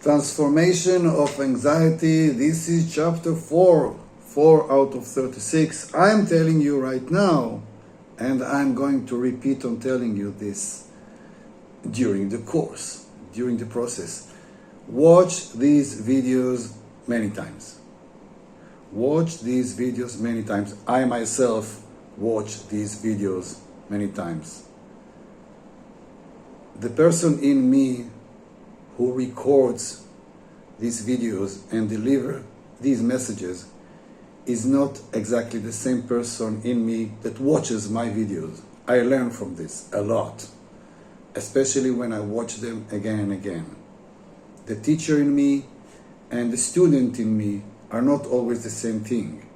Transformation of anxiety. This is chapter 4, 4 out of 36. I'm telling you right now, and I'm going to repeat on telling you this during the course, during the process. Watch these videos many times. Watch these videos many times. I myself watch these videos many times. The person in me who records these videos and deliver these messages is not exactly the same person in me that watches my videos. I learn from this a lot, especially when I watch them again and again. The teacher in me and the student in me are not always the same thing.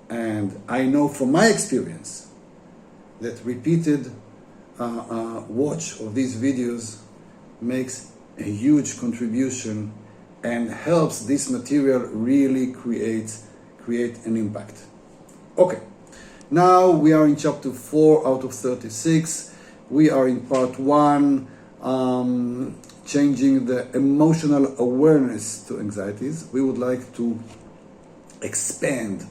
And I know from my experience that repeated watch of these videos makes a huge contribution and helps this material really create an impact. Okay, now we are in chapter 4 out of 36. We are in part 1, changing the emotional awareness to anxieties. We would like to expand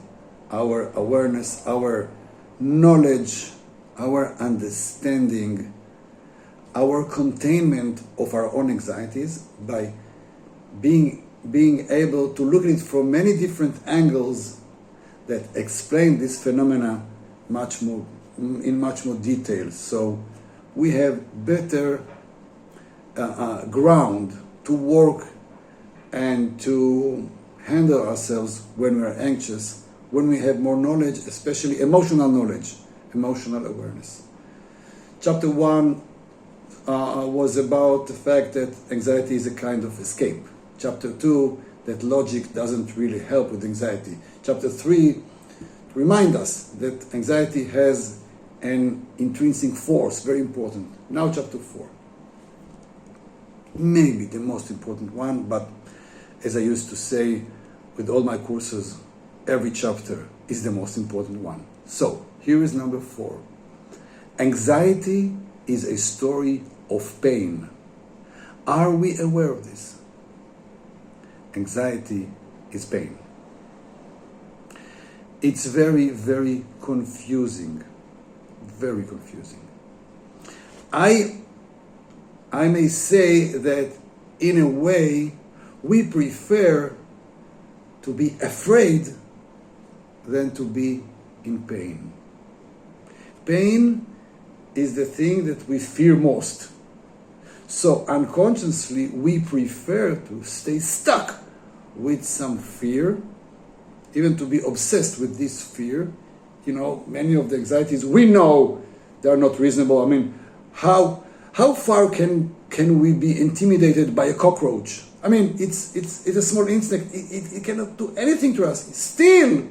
our awareness, our knowledge, our understanding, our containment of our own anxieties by being able to look at it from many different angles that explain this phenomena in much more detail. So we have better ground to work and to handle ourselves when we're anxious, when we have more knowledge, especially emotional knowledge, emotional awareness. Chapter 1 was about the fact that anxiety is a kind of escape. Chapter 2, that logic doesn't really help with anxiety. Chapter 3, to remind us that anxiety has an intrinsic force, very important. Now chapter 4. Maybe the most important one, but as I used to say with all my courses, every chapter is the most important one. So, here is number 4. Anxiety is a story of pain. Are we aware of this? Anxiety is pain. It's very, very confusing. Very confusing. I may say that in a way we prefer to be afraid than to be in pain. Pain is the thing that we fear most. So unconsciously we prefer to stay stuck with some fear, even to be obsessed with this fear. You know, many of the anxieties we know they are not reasonable. I mean, how far can we be intimidated by a cockroach? I mean, it's a small insect. It cannot do anything to us. Still,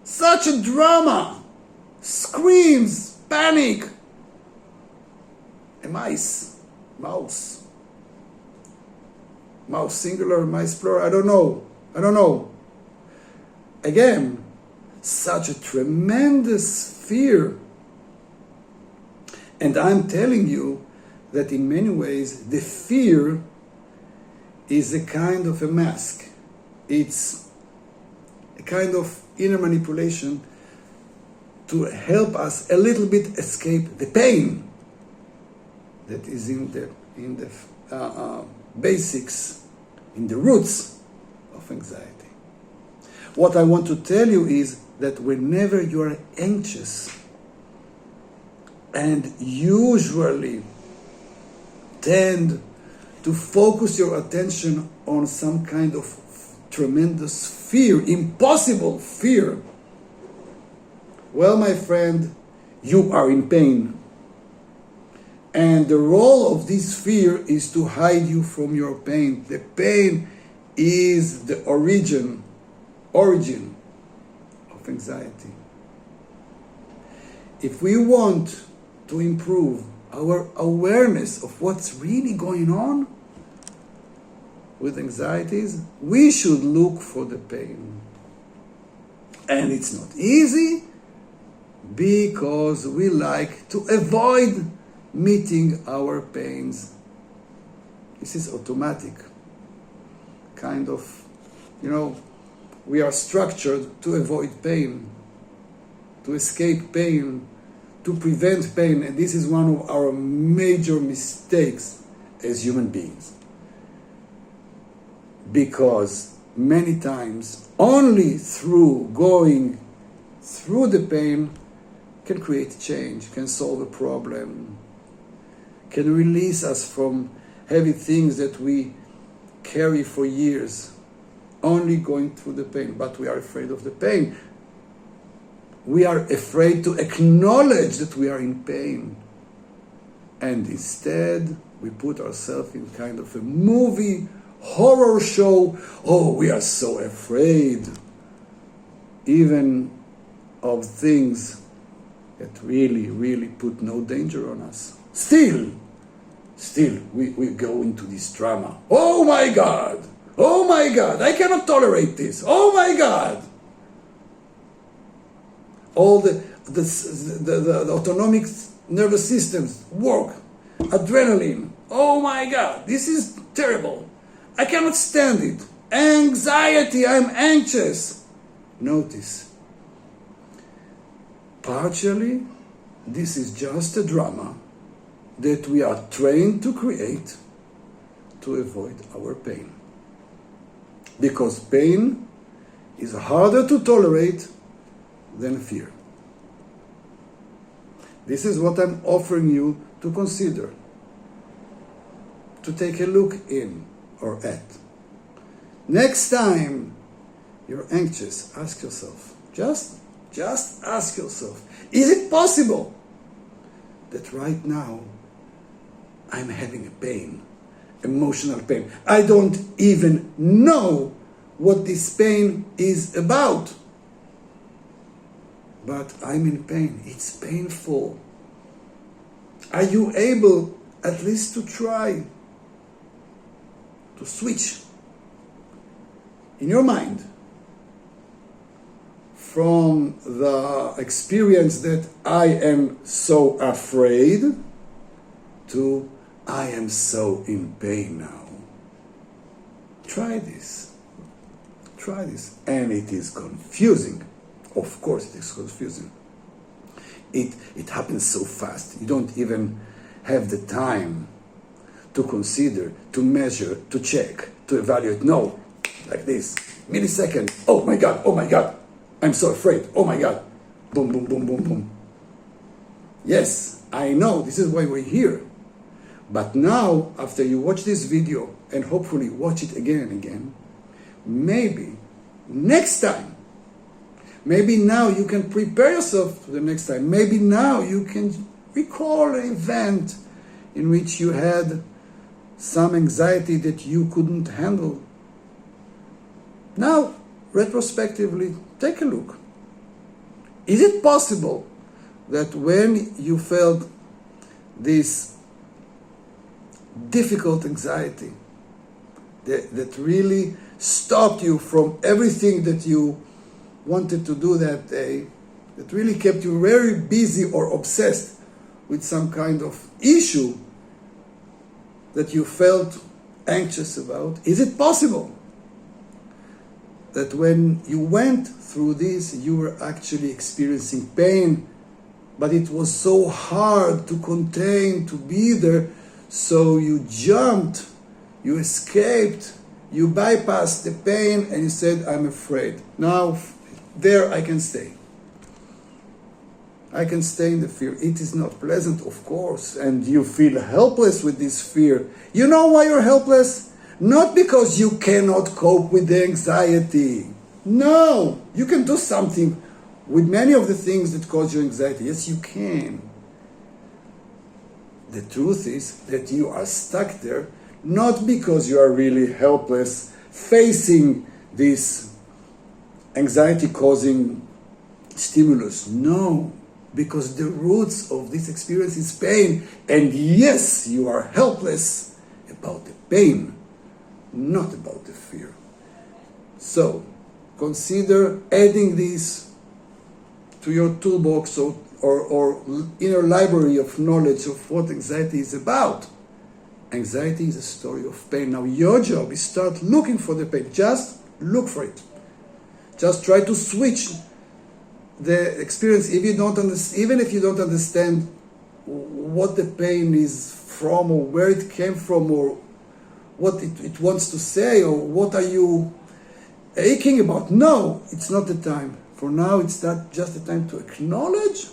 such a drama, screams, panic. A mouse singular, mice plural. I don't know. Again, such a tremendous fear. And I'm telling you that in many ways the fear is a kind of a mask. It's a kind of inner manipulation to help us a little bit escape the pain that is in the basics, in the roots of anxiety. What I want to tell you is that whenever you are anxious and usually tend to focus your attention on some kind of tremendous fear, impossible fear, well, my friend, you are in pain. And the role of this fear is to hide you from your pain. The pain is the origin of anxiety. If we want to improve our awareness of what's really going on with anxieties, we should look for the pain. And it's not easy because we like to avoid meeting our pains. This is automatic. kind of, we are structured to avoid pain, to escape pain, to prevent pain, and this is one of our major mistakes as human beings. Because many times, only through going through the pain can create change, can solve a problem, can release us from heavy things that we carry for years, only going through the pain. But we are afraid of the pain. We are afraid to acknowledge that we are in pain. And instead, we put ourselves in kind of a movie, horror show. Oh, we are so afraid, even of things that really, really put no danger on us. Still, we go into this drama. Oh my God! Oh my God! I cannot tolerate this! Oh my God! All the autonomic nervous systems work. Adrenaline. Oh my God! This is terrible. I cannot stand it. Anxiety. I'm anxious. Notice. Partially, this is just a drama that we are trained to create to avoid our pain. Because pain is harder to tolerate than fear. This is what I'm offering you to consider, to take a look in or at. Next time you're anxious, ask yourself, just ask yourself, is it possible that right now I'm having a pain, emotional pain? I don't even know what this pain is about. But I'm in pain. It's painful. Are you able at least to try to switch in your mind from the experience that I am so afraid to I am so in pain now? Try this. Try this. And it is confusing. Of course it is confusing. It happens so fast. You don't even have the time to consider, to measure, to check, to evaluate. No, like this. Millisecond. Oh my God, oh my God. I'm so afraid. Oh my God. Boom, boom, boom, boom, boom. Yes, I know. This is why we're here. But now, after you watch this video, and hopefully watch it again and again, maybe next time, maybe now you can prepare yourself for the next time. Maybe now you can recall an event in which you had some anxiety that you couldn't handle. Now, retrospectively, take a look. Is it possible that when you felt this difficult anxiety that really stopped you from everything that you wanted to do that day, that really kept you very busy or obsessed with some kind of issue that you felt anxious about? Is it possible that when you went through this, you were actually experiencing pain, but it was so hard to contain, to be there, so you jumped, you escaped, you bypassed the pain, and you said, I'm afraid. Now, there I can stay. I can stay in the fear. It is not pleasant, of course, and you feel helpless with this fear. You know why you're helpless? Not because you cannot cope with the anxiety. No, you can do something with many of the things that cause you anxiety. Yes, you can. The truth is that you are stuck there, not because you are really helpless facing this anxiety-causing stimulus. No, because the roots of this experience is pain. And yes, you are helpless about the pain, not about the fear. So, consider adding this to your toolbox or inner library of knowledge of what anxiety is about. Anxiety is a story of pain. Now your job is start looking for the pain. Just look for it. Just try to switch the experience if you don't even if you don't understand what the pain is from or where it came from or what it wants to say or what are you aching about. No, it's not the time. For now, it's not just the time to acknowledge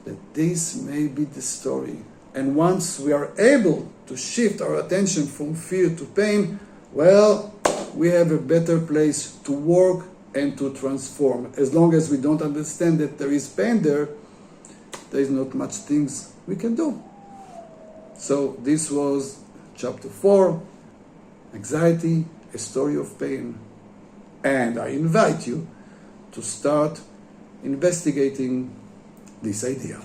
that this may be the story. And once we are able to shift our attention from fear to pain, well, we have a better place to work and to transform. As long as we don't understand that there is pain there is not much things we can do. So this was chapter 4, Anxiety, a Story of Pain. And I invite you to start investigating this idea.